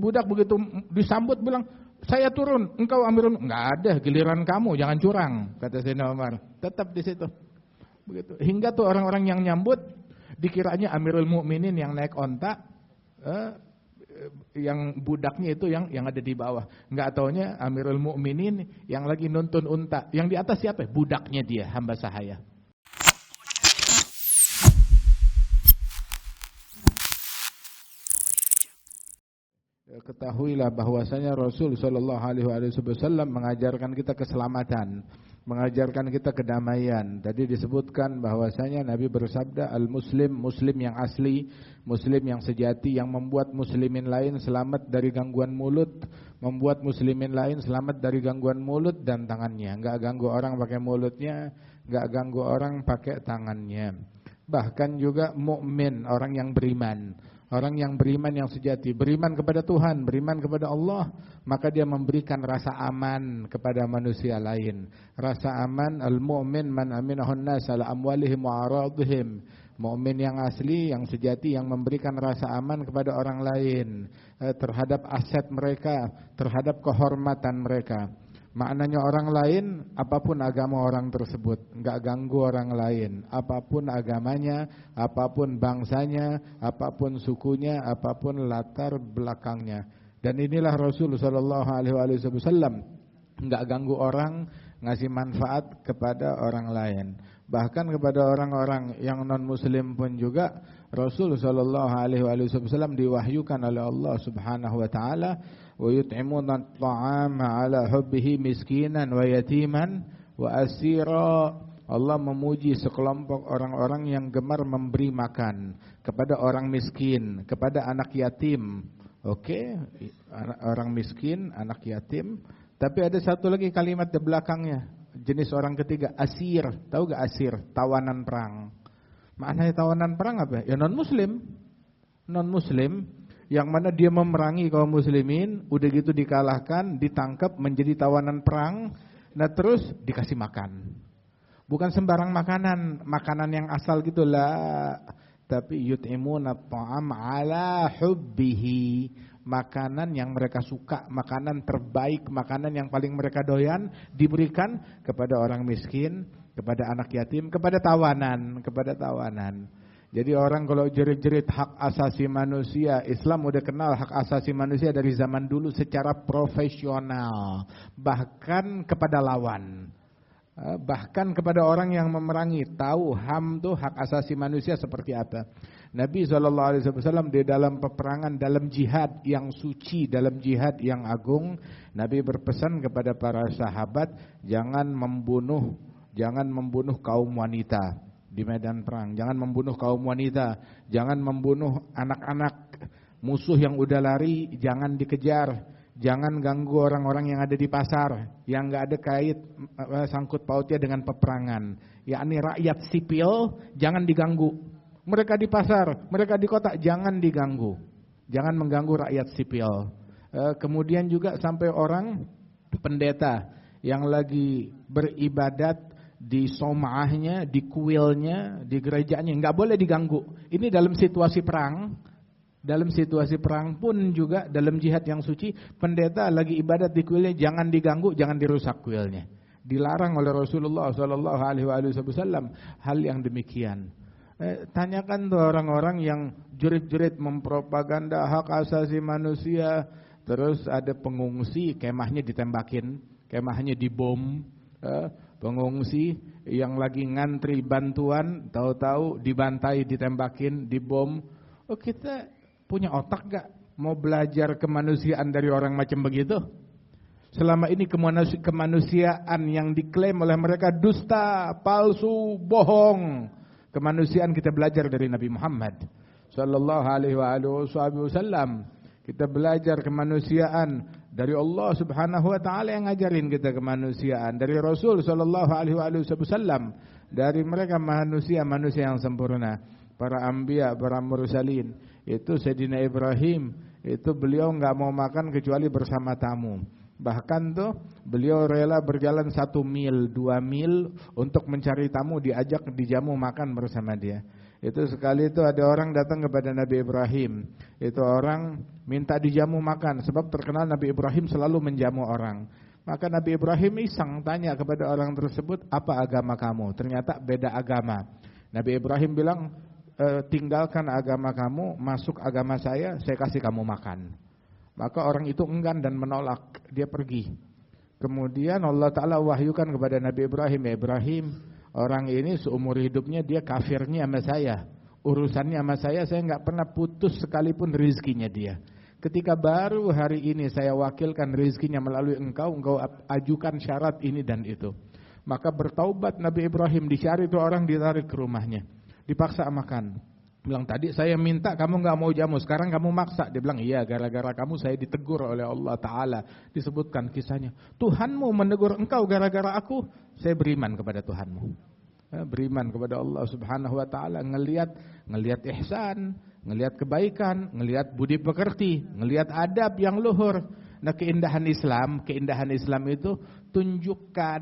budak begitu disambut bilang, saya turun, engkau Amirul. Enggak ada, giliran kamu, jangan curang, kata Sayyidina Umar. Tetap di situ. Begitu. Hingga tuh orang-orang yang nyambut dikiranya Amirul Mukminin yang naik onta, yang budaknya itu yang ada di bawah. Enggak taunya Amirul Mukminin yang lagi nuntun unta. Yang di atas siapa? Budaknya dia, hamba sahaya. Ketahuilah bahwasanya Rasul sallallahu alaihi wasallam mengajarkan kita keselamatan, mengajarkan kita kedamaian. Tadi disebutkan bahwasanya Nabi bersabda, al-muslim, muslim yang asli, muslim yang sejati, yang membuat muslimin lain selamat dari gangguan mulut, membuat muslimin lain selamat dari gangguan mulut dan tangannya. Enggak ganggu orang pakai mulutnya, enggak ganggu orang pakai tangannya. Bahkan juga mukmin, orang yang beriman. Orang yang beriman yang sejati, beriman kepada Tuhan, beriman kepada Allah, maka dia memberikan rasa aman kepada manusia lain. Rasa aman, al-mu'min man aminahun nas ala amwalihim wa aradihim. Mu'min yang asli, yang sejati, yang memberikan rasa aman kepada orang lain, terhadap aset mereka, terhadap kehormatan mereka. Maknanya orang lain, apapun agama orang tersebut, enggak ganggu orang lain, apapun agamanya, apapun bangsanya, apapun sukunya, apapun latar belakangnya. Dan inilah Rasul sallallahu alaihi wasallam, enggak ganggu orang, ngasih manfaat kepada orang lain. Bahkan kepada orang-orang yang non muslim pun juga Rasul sallallahu alaihi wasallam diwahyukan oleh Allah Subhanahu wa taala, wa yut'imuna at-ta'ama 'ala hubbihi miskinan wa yatiman wa asira. Allah memuji sekelompok orang-orang yang gemar memberi makan kepada orang miskin, kepada anak yatim. Oke, orang miskin, anak yatim. Tapi ada satu lagi kalimat di belakangnya, jenis orang ketiga, asir. Tahu gak asir? Tawanan perang. Maknanya tawanan perang apa? Ya non-muslim. Non-muslim yang mana dia memerangi kaum muslimin, udah gitu dikalahkan, ditangkap menjadi tawanan perang, nah terus dikasih makan. Bukan sembarang makanan, makanan yang asal gitu lah, tapi yut'imuna at-ta'am 'ala hubbihi, makanan yang mereka suka, makanan terbaik, makanan yang paling mereka doyan diberikan kepada orang miskin, kepada anak yatim, kepada tawanan, Jadi orang kalau jerit-jerit hak asasi manusia, Islam udah kenal hak asasi manusia dari zaman dulu secara profesional, bahkan kepada lawan. Bahkan kepada orang yang memerangi, tahu HAM tuh hak asasi manusia seperti apa. Nabi SAW di dalam peperangan, dalam jihad yang suci, dalam jihad yang agung, Nabi berpesan kepada para sahabat, jangan membunuh kaum wanita di medan perang, jangan membunuh kaum wanita, jangan membunuh anak-anak, musuh yang udah lari jangan dikejar. Jangan ganggu orang-orang yang ada di pasar, yang enggak ada kait sangkut pautnya dengan peperangan. Yakni rakyat sipil jangan diganggu. Mereka di pasar, mereka di kota jangan diganggu. Jangan mengganggu rakyat sipil. Kemudian juga sampai orang pendeta yang lagi beribadat di somahnya, di kuilnya, di gerejanya, enggak boleh diganggu. Ini dalam situasi perang. Dalam situasi perang pun juga dalam jihad yang suci, pendeta lagi ibadat di kuilnya jangan diganggu, jangan dirusak kuilnya. Dilarang oleh Rasulullah SAW hal yang demikian. Tanyakan tuh orang-orang yang jerit-jerit mempropaganda hak asasi manusia, terus ada pengungsi kemahnya ditembakin, kemahnya dibom, pengungsi yang lagi ngantri bantuan, tahu-tahu dibantai, ditembakin, dibom. Oh, kita punya otak gak mau belajar kemanusiaan dari orang macam begitu? Selama ini kemanusiaan yang diklaim oleh mereka dusta, palsu, bohong. Kemanusiaan kita belajar dari Nabi Muhammad sallallahu alaihi wasallam. Kita belajar kemanusiaan dari Allah Subhanahu wa taala yang ngajarin kita kemanusiaan, dari Rasul sallallahu alaihi wasallam, dari mereka manusia yang sempurna, para anbiya, para mursalin. Itu Sayyidina Ibrahim, itu beliau enggak mau makan kecuali bersama tamu. Bahkan tuh beliau rela berjalan 1 mil, 2 mil untuk mencari tamu, diajak dijamu makan bersama dia. Itu sekali itu ada orang datang kepada Nabi Ibrahim. Itu orang minta dijamu makan, sebab terkenal Nabi Ibrahim selalu menjamu orang. Maka Nabi Ibrahim iseng tanya kepada orang tersebut, apa agama kamu? Ternyata beda agama. Nabi Ibrahim bilang, tinggalkan agama kamu, masuk agama saya kasih kamu makan. Maka orang itu enggan dan menolak, dia pergi. Kemudian Allah Ta'ala wahyukan kepada Nabi Ibrahim, ya Ibrahim, orang ini seumur hidupnya dia kafirnya sama saya, urusannya sama saya nggak pernah putus sekalipun rezekinya dia. Ketika baru hari ini saya wakilkan rezekinya melalui engkau ajukan syarat ini dan itu. Maka bertaubat Nabi Ibrahim, dicari itu orang, ditarik ke rumahnya, dipaksa makan. Bilang tadi saya minta kamu nggak mau jamu, sekarang kamu maksa. Dia bilang iya, gara-gara kamu saya ditegur oleh Allah Ta'ala. Disebutkan kisahnya, Tuhanmu menegur engkau gara-gara aku, saya beriman kepada Tuhanmu. Beriman kepada Allah Subhanahu Wa Ta'ala, ngelihat ihsan, ngelihat kebaikan, ngelihat budi pekerti, ngelihat adab yang luhur. Nah keindahan Islam itu tunjukkan,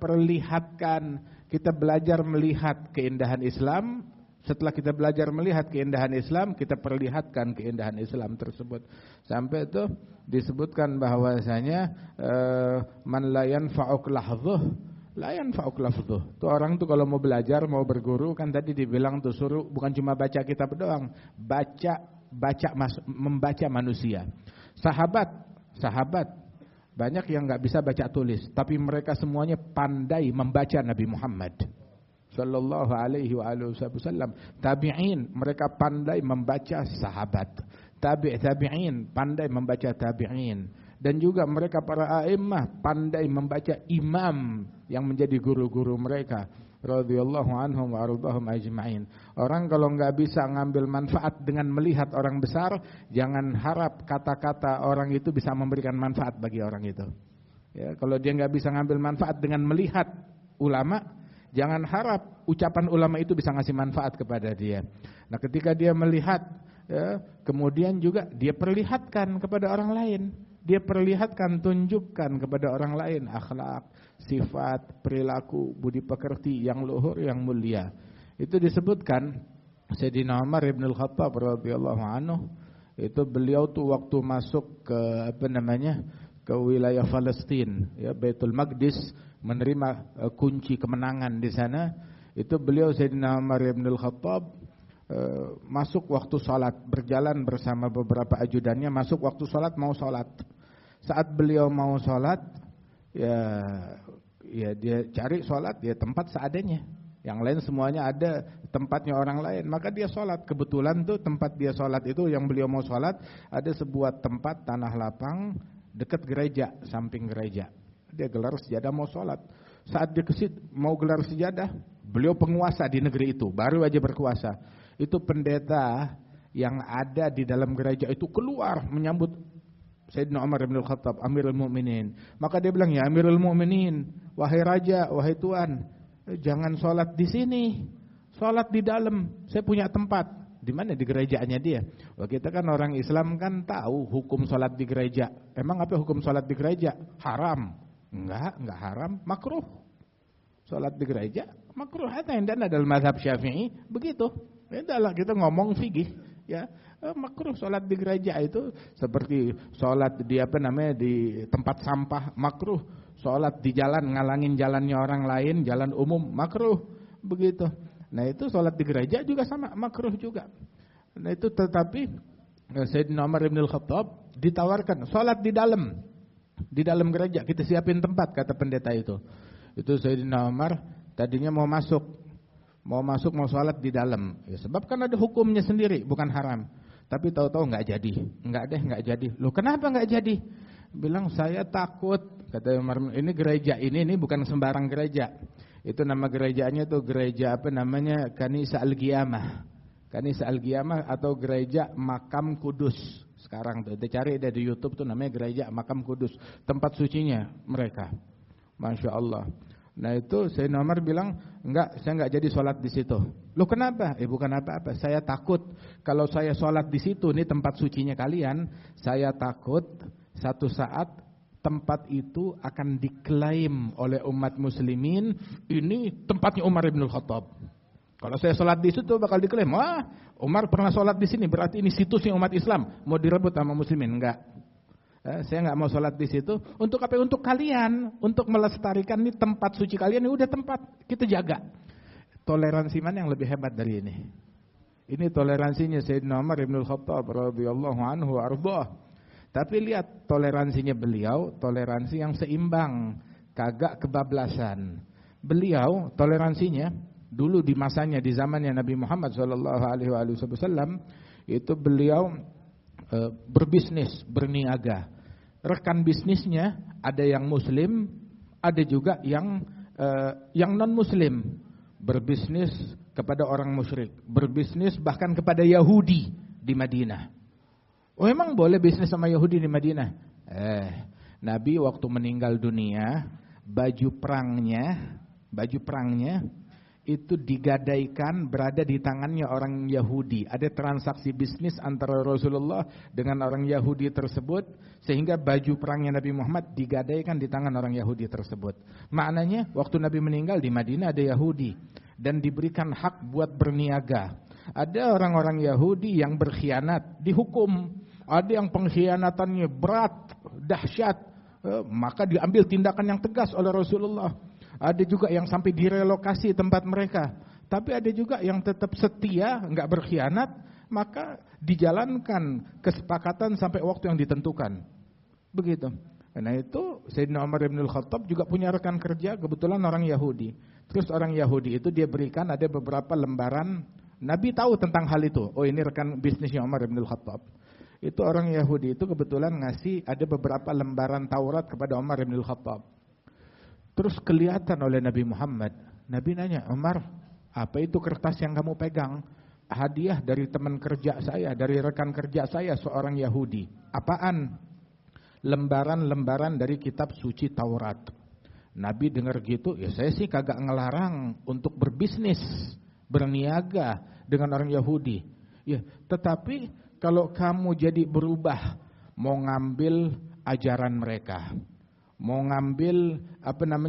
perlihatkan. Kita belajar melihat keindahan Islam. Setelah kita belajar melihat keindahan Islam, kita perlihatkan keindahan Islam tersebut. Sampai itu disebutkan bahwasanya man la yanfa'uk lahdhuh la yanfa'uk lafdhuh. Tuh orang tuh kalau mau belajar, mau berguru, kan tadi dibilang tuh suruh bukan cuma baca kitab doang, membaca manusia. Sahabat banyak yang enggak bisa baca tulis, tapi mereka semuanya pandai membaca Nabi Muhammad sallallahu alaihi wasallam. Tabi'in, mereka pandai membaca sahabat. Tabi'in pandai membaca tabi'in. Dan juga mereka para a'immah pandai membaca imam yang menjadi guru-guru mereka radhiyallahu anhum wa ardhahum ajma'in. Orang kalau enggak bisa ngambil manfaat dengan melihat orang besar, jangan harap kata-kata orang itu bisa memberikan manfaat bagi orang itu. Ya, kalau dia enggak bisa ngambil manfaat dengan melihat ulama, jangan harap ucapan ulama itu bisa ngasih manfaat kepada dia. Nah ketika dia melihat, ya, kemudian juga dia perlihatkan kepada orang lain. Dia perlihatkan, tunjukkan kepada orang lain akhlak, sifat, perilaku, budi pekerti yang luhur, yang mulia. Itu disebutkan Sayyidina Umar ibn al-Khattab radhiyallahu anhu, itu beliau tuh waktu masuk ke ke wilayah Palestina, ya, Baitul Maqdis, menerima kunci kemenangan di sana. Itu beliau Sayyidina Umar ibn al-Khattab masuk waktu salat, berjalan bersama beberapa ajudannya, masuk waktu salat, mau salat. Saat beliau mau salat, ya dia cari salat, dia tempat seadanya. Yang lain semuanya ada tempatnya orang lain, maka dia salat. Kebetulan tuh tempat dia salat itu, yang beliau mau salat, ada sebuah tempat tanah lapang dekat gereja, samping gereja. Dia gelar sejadah mau sholat. Saat dia kesit mau gelar sejadah, beliau penguasa di negeri itu, baru aja berkuasa. Itu pendeta yang ada di dalam gereja itu keluar menyambut Sayyidina Umar bin Al-Khattab, Amirul Mukminin. Maka dia bilang, ya Amirul Mukminin, wahai raja, wahai tuan, jangan sholat di sini, sholat di dalam. Saya punya tempat. Di mana? Di gerejanya dia. Wah, kita kan orang Islam kan tahu hukum sholat di gereja. Emang apa hukum sholat di gereja? Haram. Enggak haram, makruh. Sholat di gereja makruh. Hatta indana dalam mazhab Syafi'i begitu. Itulah kita ngomong fikih, ya. Makruh sholat di gereja itu seperti sholat di di tempat sampah, makruh. Sholat di jalan, ngalangin jalannya orang lain, jalan umum, makruh. Begitu. Nah itu sholat di gereja juga sama, makruh juga. Nah itu tetapi Sayyidina Umar bin Al-Khattab ditawarkan sholat di dalam gereja, kita siapin tempat, kata pendeta itu. Itu Sayyidina Umar tadinya mau sholat di dalam, ya, sebab kan ada hukumnya sendiri, bukan haram. Tapi tahu-tahu nggak jadi. Loh kenapa nggak jadi? Bilang saya takut, kata Umar, ini gereja ini bukan sembarang gereja. Itu nama gerejanya tuh gereja Kanisa Al-Qiyamah. Kanisa Al-Qiyamah atau gereja Makam Kudus. Sekarang tuh dicari di YouTube tuh namanya gereja Makam Kudus, tempat sucinya mereka. Masya Allah. Nah itu Sayyidina Umar bilang, saya enggak jadi sholat di situ. Loh kenapa? Bukan apa-apa, saya takut kalau saya sholat di situ, ini tempat sucinya kalian, saya takut satu saat tempat itu akan diklaim oleh umat muslimin, ini tempatnya Umar bin Al-Khattab. Kalau saya sholat di situ bakal diklaim, wah Umar pernah sholat di sini, berarti ini situsnya umat Islam, mau direbut sama muslimin. Enggak. Saya enggak mau sholat di situ. Untuk apa? Untuk kalian, untuk melestarikan ini tempat suci kalian, ini udah tempat kita jaga. Toleransi mana yang lebih hebat dari ini? Ini toleransinya Sayyidina Umar Ibn Khattab radhiyallahu anhu ardhah. Tapi lihat toleransinya beliau, toleransi yang seimbang, kagak kebablasan. Beliau toleransinya dulu di masanya, di zamannya Nabi Muhammad SAW, itu beliau berbisnis, berniaga. Rekan bisnisnya ada yang muslim, ada juga yang non muslim. Berbisnis kepada orang musyrik, berbisnis bahkan kepada Yahudi di Madinah. Oh emang boleh bisnis sama Yahudi di Madinah? Nabi waktu meninggal dunia, baju perangnya itu digadaikan berada di tangannya orang Yahudi. Ada transaksi bisnis antara Rasulullah dengan orang Yahudi tersebut, sehingga baju perangnya Nabi Muhammad digadaikan di tangan orang Yahudi tersebut. Maknanya waktu Nabi meninggal di Madinah ada Yahudi dan diberikan hak buat berniaga. Ada orang-orang Yahudi yang berkhianat, dihukum. Ada yang pengkhianatannya berat, dahsyat, maka diambil tindakan yang tegas oleh Rasulullah. Ada juga yang sampai direlokasi tempat mereka. Tapi ada juga yang tetap setia, enggak berkhianat, maka dijalankan kesepakatan sampai waktu yang ditentukan. Begitu. Nah itu Sayyidina Umar bin Khattab juga punya rekan kerja, kebetulan orang Yahudi. Terus orang Yahudi itu dia berikan ada beberapa lembaran. Nabi tahu tentang hal itu. Oh ini rekan bisnisnya Umar bin Khattab. Itu orang Yahudi itu kebetulan ngasih ada beberapa lembaran Taurat kepada Umar bin Khattab. Terus kelihatan oleh Nabi Muhammad. Nabi nanya, Umar, apa itu kertas yang kamu pegang? Hadiah dari teman kerja saya, dari rekan kerja saya, seorang Yahudi. Apaan? Lembaran-lembaran dari kitab suci Taurat. Nabi dengar gitu, ya saya sih kagak ngelarang untuk berbisnis, berniaga dengan orang Yahudi. Ya, tetapi kalau kamu jadi berubah, mau ngambil ajaran mereka, mau ngambil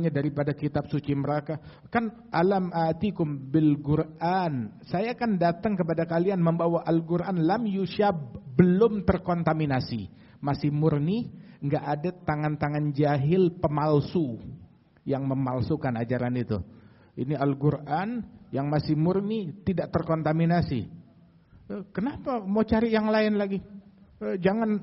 daripada kitab suci mereka, kan alam atikum bil Quran, saya kan datang kepada kalian membawa Al-Quran lam yusyab, belum terkontaminasi, masih murni, enggak ada tangan-tangan jahil pemalsu yang memalsukan ajaran itu. Ini Al-Quran yang masih murni, tidak terkontaminasi. Kenapa mau cari yang lain lagi? Jangan,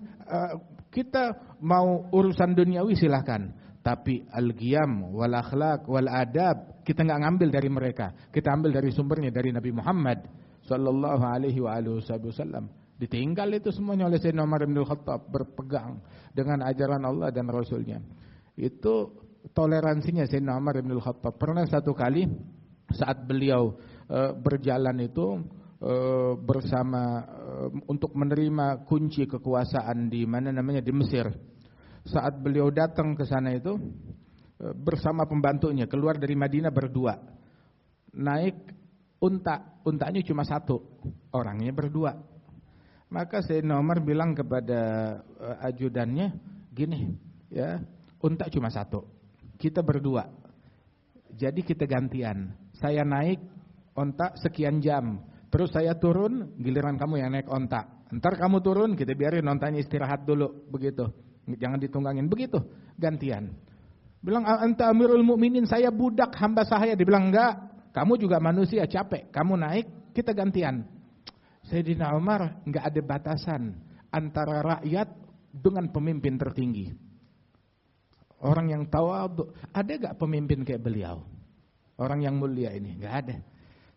kita mau urusan duniawi silahkan, tapi al-qiyam wal akhlak wal adab kita nggak ngambil dari mereka, kita ambil dari sumbernya dari Nabi Muhammad sallallahu alaihi wasallam. Ditinggal itu semuanya oleh Sayyidina Umar bin Khattab, berpegang dengan ajaran Allah dan Rasulnya. Itu toleransinya Sayyidina Umar bin Khattab. Pernah satu kali saat beliau berjalan itu bersama untuk menerima kunci kekuasaan di di Mesir. Saat beliau datang ke sana itu bersama pembantunya, keluar dari Madinah berdua, naik untanya cuma satu, orangnya berdua. Maka Sayyidina Umar bilang kepada ajudannya, gini ya, unta cuma satu, kita berdua, jadi kita gantian, saya naik unta sekian jam, terus saya turun, giliran kamu yang naik onta. Ntar kamu turun, kita biarin ontanya istirahat dulu, begitu. Jangan ditunggangin, begitu, gantian. Bilang, anta amirul mu'minin, saya budak hamba sahaya. Dibilang, enggak, kamu juga manusia, capek. Kamu naik, kita gantian. Sayyidina Umar, enggak ada batasan antara rakyat dengan pemimpin tertinggi. Orang yang tawadhu, ada enggak pemimpin kayak beliau? Orang yang mulia ini, enggak ada.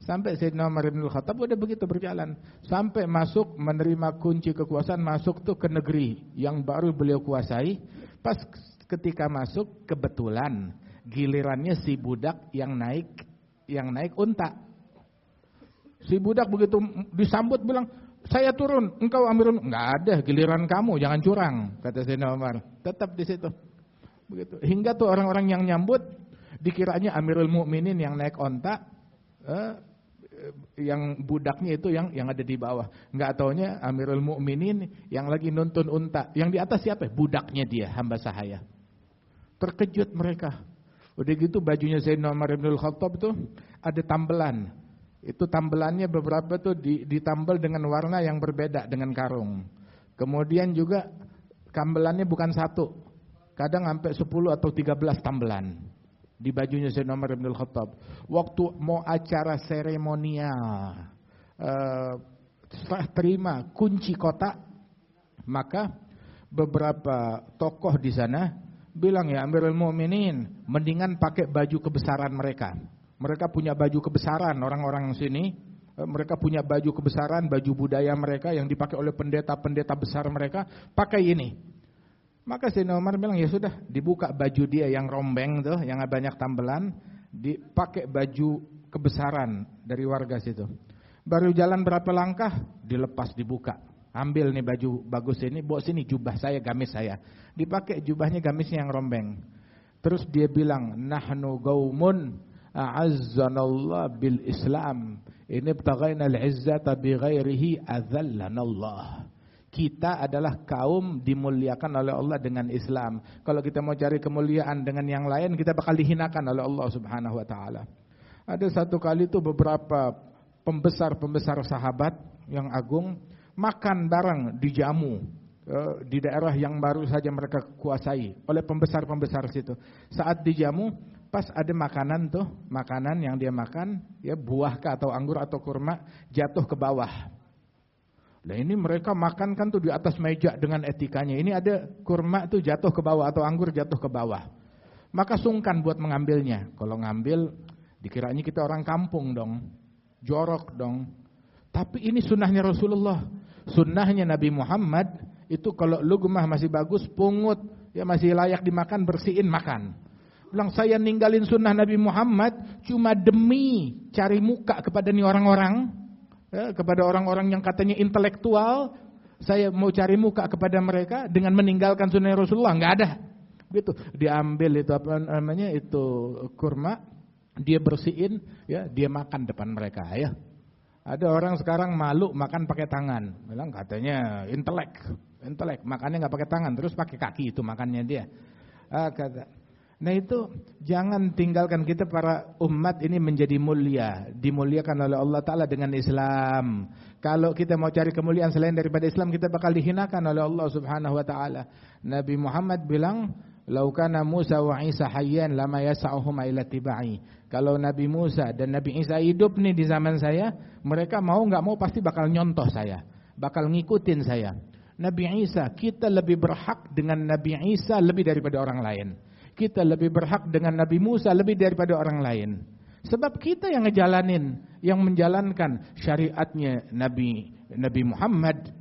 Sampai Sayyidina Umar bin Khattab udah begitu berjalan, sampai masuk menerima kunci kekuasaan, masuk tuh ke negeri yang baru beliau kuasai. Pas ketika masuk, kebetulan gilirannya si budak yang naik unta. Si budak begitu disambut bilang, saya turun, engkau amirul, enggak ada, giliran kamu, jangan curang, kata Sayyidina Umar. Tetap di situ. Begitu. Hingga tuh orang-orang yang nyambut dikiranya amirul mukminin yang naik onta, yang budaknya itu yang ada di bawah. Enggak taunya Amirul Mukminin yang lagi nuntun unta. Yang di atas siapa? Budaknya dia, hamba sahaya. Terkejut mereka. Udah gitu bajunya Sayyidina Umar bin Khattab itu ada tambelan. Itu tambelannya beberapa tuh ditambal dengan warna yang berbeda dengan karung. Kemudian juga tambelannya bukan satu, kadang sampai 10 atau 13 tambelan di bajunya Sayyidina Umar bin Khattab. Waktu mau acara seremonial, setelah terima kunci kotak, maka beberapa tokoh di sana bilang, ya Amirul Mukminin, mendingan pakai baju kebesaran mereka. Mereka punya baju kebesaran, orang-orang sini, mereka punya baju kebesaran, baju budaya mereka yang dipakai oleh pendeta-pendeta besar mereka, pakai ini. Maka Sayyidina Umar bilang, ya sudah, dibuka baju dia yang rombeng tuh, yang banyak tambelan, dipakai baju kebesaran dari warga situ. Baru jalan berapa langkah, dilepas, dibuka. Ambil nih baju bagus ini, bawa sini jubah saya, gamis saya. Dipakai jubahnya, gamisnya yang rombeng. Terus dia bilang, nahnu qaumun a'azzanallah bil Islam, ini btaghaina al-izzata bi ghairihi adzallanallah. Kita adalah kaum dimuliakan oleh Allah dengan Islam. Kalau kita mau cari kemuliaan dengan yang lain, kita bakal dihinakan oleh Allah Subhanahu wa taala. Ada satu kali itu beberapa pembesar sahabat yang agung makan bareng dijamu di daerah yang baru saja mereka kuasai oleh pembesar situ. Saat dijamu, pas ada makanan tuh, makanan yang dia makan, ya buah kah atau anggur atau kurma, jatuh ke bawah. Nah ini mereka makan kan tuh di atas meja dengan etikanya. Ini ada kurma tuh jatuh ke bawah atau anggur jatuh ke bawah. Maka sungkan buat mengambilnya. Kalau ngambil, dikiranya kita orang kampung dong, jorok dong. Tapi ini sunnahnya Rasulullah, sunnahnya Nabi Muhammad. Itu kalau lugmah masih bagus, pungut, ya masih layak dimakan, bersihin makan. Bilang, saya ninggalin sunnah Nabi Muhammad cuma demi cari muka kepada nih orang-orang, ya, kepada orang-orang yang katanya intelektual. Saya mau cari muka kepada mereka dengan meninggalkan sunnah Rasulullah, nggak ada. Gitu, diambil itu apa namanya itu kurma, dia bersihin, ya dia makan depan mereka, ya. Ada orang sekarang malu makan pakai tangan, bilang katanya intelek, makannya nggak pakai tangan, terus pakai kaki itu makannya dia. Nah itu jangan tinggalkan, kita para umat ini menjadi mulia, dimuliakan oleh Allah Ta'ala dengan Islam. Kalau kita mau cari kemuliaan selain daripada Islam, kita bakal dihinakan oleh Allah Subhanahu Wa Ta'ala. Nabi Muhammad bilang, "Lau kana Musa wa Isa hayyan lama yas'uhuma ila tibai." Kalau Nabi Musa dan Nabi Isa hidup nih di zaman saya, mereka mau nggak mau pasti bakal nyontoh saya, bakal ngikutin saya. Nabi Isa, kita lebih berhak dengan Nabi Isa lebih daripada orang lain. Kita lebih berhak dengan Nabi Musa lebih daripada orang lain. Sebab kita yang ngejalanin, yang menjalankan syariatnya Nabi Muhammad,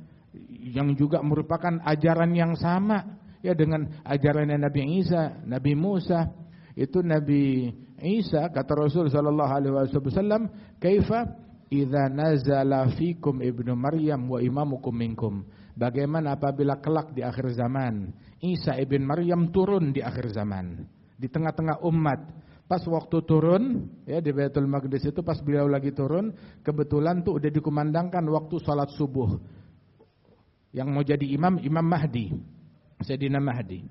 yang juga merupakan ajaran yang sama ya dengan ajarannya Nabi Isa, Nabi Musa. Itu Nabi Isa, kata Rasul sallallahu alaihi wasallam, "Kaifa idza nazala fikum ibnu Maryam wa imamukum minkum." Bagaimana apabila kelak di akhir zaman Isa ibn Maryam turun di akhir zaman, di tengah-tengah umat. Pas waktu turun ya di Baitul Maqdis itu, pas beliau lagi turun, kebetulan tuh udah dikumandangkan waktu salat subuh. Yang mau jadi imam Mahdi, Sayyidina Mahdi.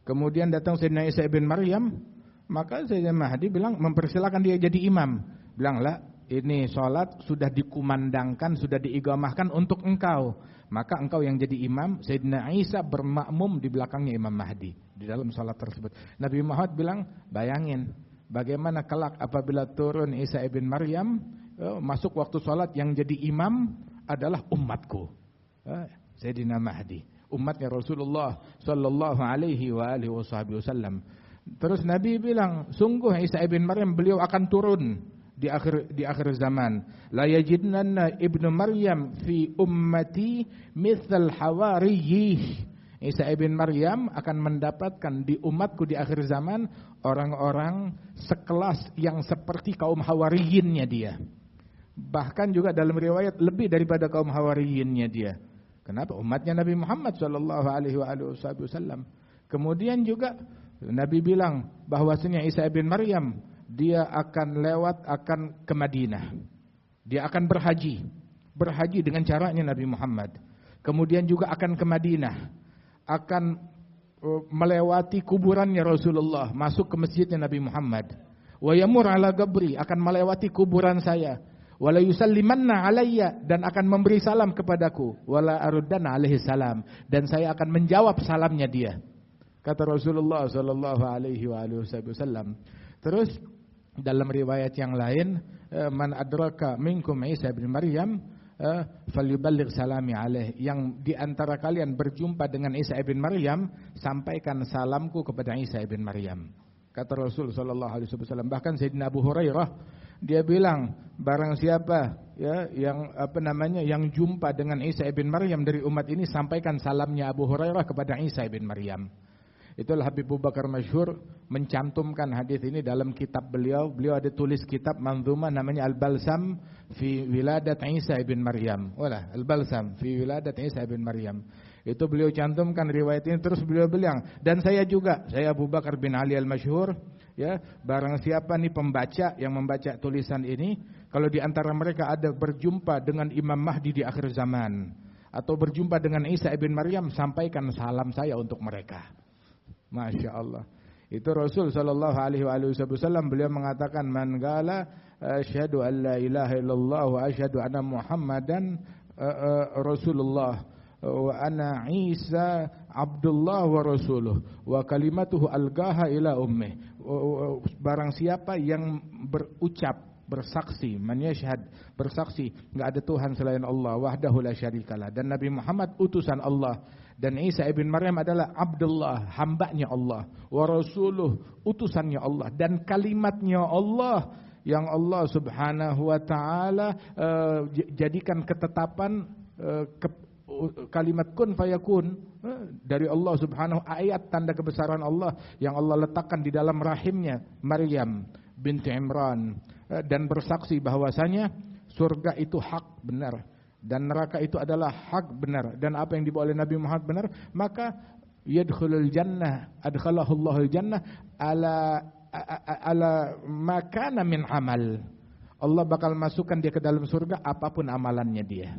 Kemudian datang Sayyidina Isa ibn Maryam, maka Sayyidina Mahdi bilang mempersilakan dia jadi imam. Bilang, "Lah, ini salat sudah dikumandangkan, sudah diigamahkan untuk engkau. Maka engkau yang jadi imam." Sayyidina Isa bermakmum di belakangnya Imam Mahdi di dalam salat tersebut. Nabi Muhammad bilang, bayangin bagaimana kelak apabila turun Isa ibn Maryam, masuk waktu salat yang jadi imam adalah umatku, Sayyidina Mahdi, umatnya Rasulullah sallallahu alaihi wa alihi wasallam. Terus Nabi bilang, sungguh Isa ibn Maryam beliau akan turun di akhir zaman. La yajidnanna ibnu Maryam fi ummati mithal hawariyih. Isa ibn Maryam akan mendapatkan di umatku di akhir zaman orang-orang sekelas yang seperti kaum hawariyinnya dia. Bahkan juga dalam riwayat lebih daripada kaum hawariyinnya dia. Kenapa? Umatnya Nabi Muhammad sallallahu alaihi wasallam. Kemudian juga Nabi bilang bahwasanya Isa ibn Maryam dia akan ke Madinah. Dia akan berhaji dengan caranya Nabi Muhammad. Kemudian juga akan ke Madinah, akan melewati kuburannya Rasulullah, masuk ke masjidnya Nabi Muhammad. Wa yamur ala qabri, akan melewati kuburan saya. Wala yusallimanna alayya, dan akan memberi salam kepadaku. Wala aruddanna alaihi salam, dan saya akan menjawab salamnya dia. Kata Rasulullah sallallahu alaihi wasallam. Terus dalam riwayat yang lain, man adraka minkum Isa bin Maryam falyuballigh salami alaih. Yang di antara kalian berjumpa dengan Isa bin Maryam, sampaikan salamku kepada Isa bin Maryam. Kata Rasul sallallahu alaihi wasallam. Bahkan Sayyidina Abu Hurairah, dia bilang, barang siapa yang jumpa dengan Isa bin Maryam dari umat ini, sampaikan salamnya Abu Hurairah kepada Isa bin Maryam. Itulah Habib Abu Bakar Masyhur mencantumkan hadis ini dalam kitab beliau. Beliau ada tulis kitab manzumah namanya Al-Balsam fi Wiladat Isa bin Maryam. Al-Balsam fi Wiladat Isa bin Maryam. Itu beliau cantumkan riwayat ini. Terus beliau bilang, dan saya juga, saya Abu Bakar bin Ali Al-Masyhur, ya, barang siapa nih pembaca yang membaca tulisan ini, kalau di antara mereka ada berjumpa dengan Imam Mahdi di akhir zaman, atau berjumpa dengan Isa bin Maryam, sampaikan salam saya untuk mereka. Masya Allah. Itu Rasul sallallahu alaihi wasallam, beliau mengatakan, man qala asyhadu an la ilaha illallah wa asyhadu anna Muhammadan Rasulullah wa ana Isa Abdullah wa rasuluh wa kalimatuhu algaha ila ummih. Barang siapa yang berucap, bersaksi, man yashhad, bersaksi enggak ada Tuhan selain Allah, wahdahu la syarikalah, dan Nabi Muhammad utusan Allah, dan Isa ibn Maryam adalah Abdullah, hambanya Allah, wa rasuluh, utusannya Allah, dan kalimatnya Allah yang Allah subhanahu wa ta'ala jadikan ketetapan kalimat kun fayakun dari Allah subhanahu, ayat tanda kebesaran Allah yang Allah letakkan di dalam rahimnya Maryam binti Imran, dan bersaksi bahwasanya surga itu hak benar dan neraka itu adalah hak benar, dan apa yang dibawa oleh Nabi Muhammad benar, maka yadkhulul jannah, adkhalahullahu jannah ala makana min amal. Allah bakal masukkan dia ke dalam surga apapun amalannya dia.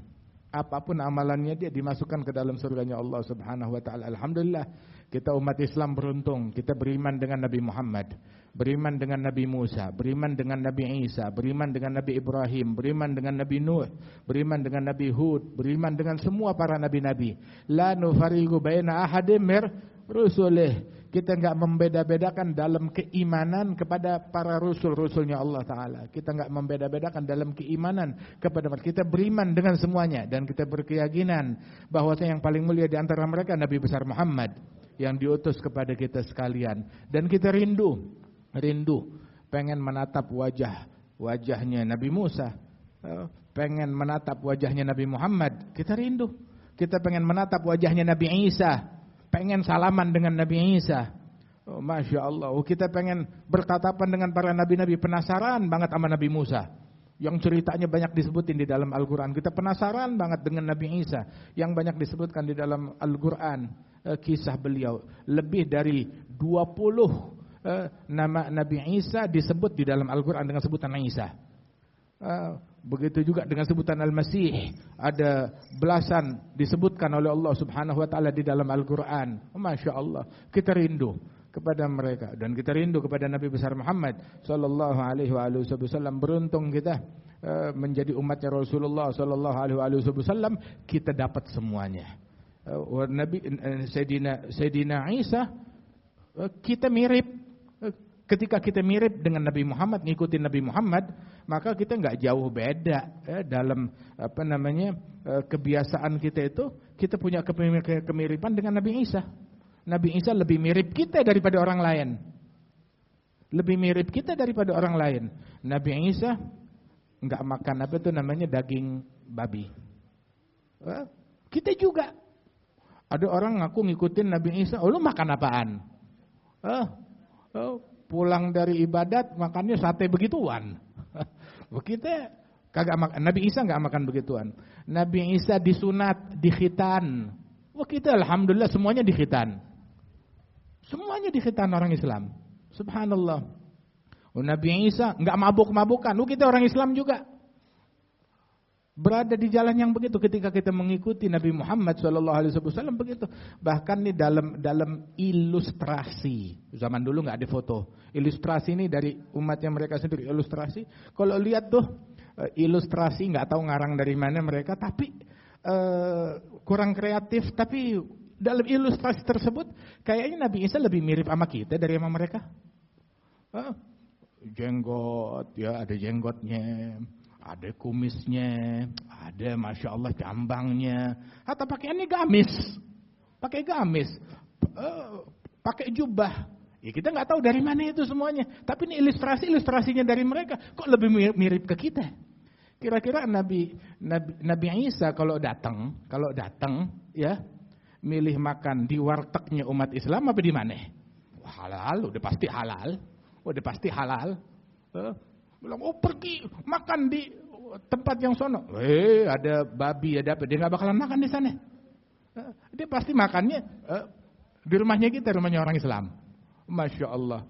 Apapun amalannya dia dimasukkan ke dalam surganya Allah subhanahu wa ta'ala. Alhamdulillah, kita umat Islam beruntung. Kita beriman dengan Nabi Muhammad, beriman dengan Nabi Musa, beriman dengan Nabi Isa, beriman dengan Nabi Ibrahim, beriman dengan Nabi Nuh, beriman dengan Nabi Hud, beriman dengan semua para nabi-nabi. La nufariqu baina ahadim mir rusulih. Kita enggak membeda-bedakan dalam keimanan kepada para rasul-rasulnya Allah Ta'ala. Kita enggak membeda-bedakan dalam keimanan kepada mereka. Kita beriman dengan semuanya, dan kita berkeyakinan bahwasanya yang paling mulia di antara mereka Nabi besar Muhammad yang diutus kepada kita sekalian. Dan kita rindu pengen menatap wajahnya Nabi Musa, pengen menatap wajahnya Nabi Muhammad. Kita rindu. Kita pengen menatap wajahnya Nabi Isa, pengen salaman dengan Nabi Isa. Oh, Masya Allah. Kita pengen bertatapan dengan para nabi-nabi. Penasaran banget sama Nabi Musa, yang ceritanya banyak disebutin di dalam Al-Quran. Kita penasaran banget dengan Nabi Isa, yang banyak disebutkan di dalam Al-Quran. Kisah beliau, lebih dari 20 nama Nabi Isa disebut di dalam Al-Quran dengan sebutan Isa. Begitu juga dengan sebutan Al-Masih, ada belasan disebutkan oleh Allah subhanahu wa ta'ala di dalam Al-Quran. Masya Allah, kita rindu kepada mereka, dan kita rindu kepada Nabi besar Muhammad sallallahu alaihi wasallam. Beruntung kita menjadi umatnya Rasulullah sallallahu alaihi wasallam. Kita dapat semuanya. Nabi Sayyidina Isa, kita mirip. Ketika kita mirip dengan Nabi Muhammad, ngikutin Nabi Muhammad, maka kita nggak jauh beda dalam kebiasaan kita itu. Kita punya kemiripan dengan Nabi Isa. Nabi Isa lebih mirip kita daripada orang lain. Lebih mirip kita daripada orang lain. Nabi Isa nggak makan daging babi. Kita juga. Ada orang ngaku ngikutin Nabi Isa, lu makan apaan? Pulang dari ibadat makannya sate begituan. Kita kagak makan. Nabi Isa nggak makan begituan. Nabi Isa disunat, dikhitan. Kita alhamdulillah semuanya dikhitan. Semuanya dikhitan orang Islam. Subhanallah. Nabi Isa nggak mabuk-mabukan. Kita orang Islam juga. Berada di jalan yang begitu ketika kita mengikuti Nabi Muhammad SAW begitu. Bahkan nih dalam ilustrasi, zaman dulu nggak ada foto. Ilustrasi ini dari umatnya mereka sendiri, ilustrasi. Kalau lihat tuh ilustrasi, nggak tahu ngarang dari mana mereka, tapi kurang kreatif. Tapi dalam ilustrasi tersebut kayaknya Nabi Isa lebih mirip sama kita dari sama mereka. Jenggot, ya ada jenggotnya, ada kumisnya, ada masya Allah cambangnya, atau pakaiannya gamis, pakai jubah. Ya kita nggak tahu dari mana itu semuanya. Tapi ini ilustrasinya dari mereka kok lebih mirip ke kita. Kira-kira Nabi Isa kalau datang ya milih makan di wartegnya umat Islam apa di mana? Halal, udah pasti halal. Bilang pergi makan di tempat yang sono. Ada babi, ada apa? Dia nggak bakalan makan di sana. Dia pasti makannya di rumahnya kita, rumahnya orang Islam. Masya Allah.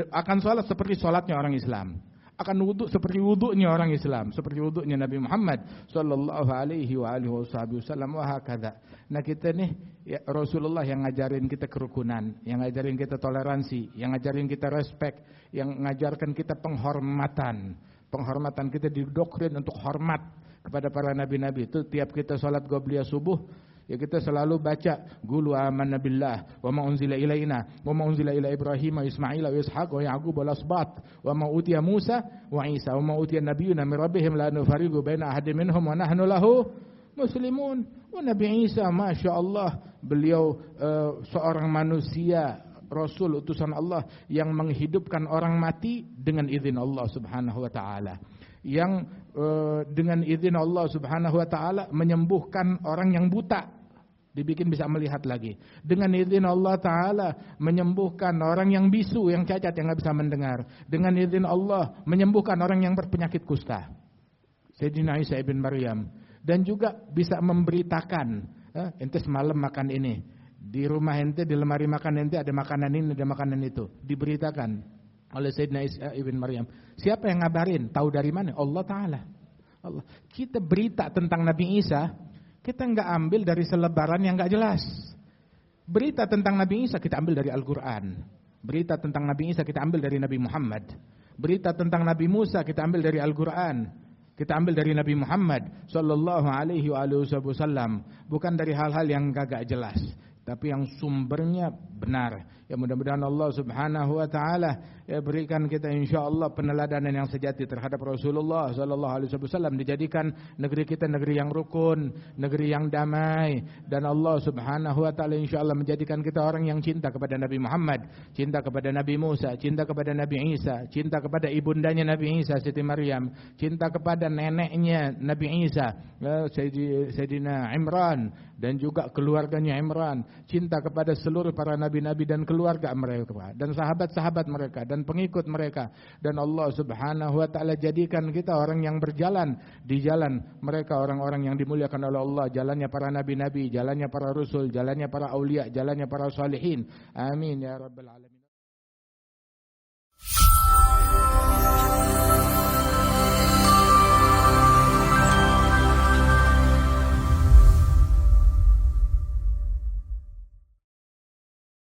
Akan sholat seperti sholatnya orang Islam. Akan wudhu seperti wudhunya orang Islam. Seperti wudhunya Nabi Muhammad sallallahu alaihi wa alihi wasallam wa hakadha. Nah kita nih ya, Rasulullah yang ngajarin kita kerukunan, yang ngajarin kita toleransi, yang ngajarin kita respect, yang ngajarkan kita penghormatan. Penghormatan kita didoktrin untuk hormat kepada para nabi-nabi. Itu tiap kita sholat qobliyah subuh, ya kita selalu baca qul amanna billah wa ma unzila ilaina wa ma unzila ila Ibrahim wa Ismail wa Ishaq wa Yaqub wal asbat wa ma utiya Musa wa Isa wa ma utiya nabiyyuna min rabbihim la nufariqu baina ahadin minhum wa nahnu lahu muslimun. Wa Nabi Isa masyaallah beliau seorang manusia, rasul utusan Allah yang menghidupkan orang mati dengan izin Allah Subhanahu wa taala. Yang dengan izin Allah Subhanahu wa taala menyembuhkan orang yang buta, dibikin bisa melihat lagi. Dengan izin Allah taala menyembuhkan orang yang bisu, yang cacat, yang enggak bisa mendengar. Dengan izin Allah menyembuhkan orang yang berpenyakit kusta, Sayyidina Isa ibn Maryam. Dan juga bisa memberitakan, ente semalam makan ini, di rumah ente, di lemari makan ente ada makanan ini, ada makanan itu, diberitakan oleh Sayyidina Isa ibn Maryam. Siapa yang ngabarin? Tahu dari mana? Allah Ta'ala. Allah. Kita berita tentang Nabi Isa, kita nggak ambil dari selebaran yang nggak jelas. Berita tentang Nabi Isa kita ambil dari Al-Quran. Berita tentang Nabi Isa kita ambil dari Nabi Muhammad. Berita tentang Nabi Musa kita ambil dari Al-Quran. Kita ambil dari Nabi Muhammad sallallahu alaihi wasallam. Bukan dari hal-hal yang gak jelas, tapi yang sumbernya benar. Ya mudah-mudahan Allah Subhanahu wa taala ya berikan kita insyaallah peneladanan yang sejati terhadap Rasulullah sallallahu alaihi wasallam, dijadikan negeri kita negeri yang rukun, negeri yang damai, dan Allah Subhanahu wa taala insyaallah menjadikan kita orang yang cinta kepada Nabi Muhammad, cinta kepada Nabi Musa, cinta kepada Nabi Isa, cinta kepada ibundanya Nabi Isa Siti Maryam, cinta kepada neneknya Nabi Isa Sayyidina Imran dan juga keluarganya Imran, cinta kepada seluruh para nabi-nabi dan keluarga mereka dan sahabat-sahabat mereka dan pengikut mereka, dan Allah Subhanahu wa taala jadikan kita orang yang berjalan di jalan mereka, orang-orang yang dimuliakan oleh Allah, jalannya para nabi-nabi, jalannya para rasul, jalannya para aulia, jalannya para salihin. Amin ya rabbal alamin.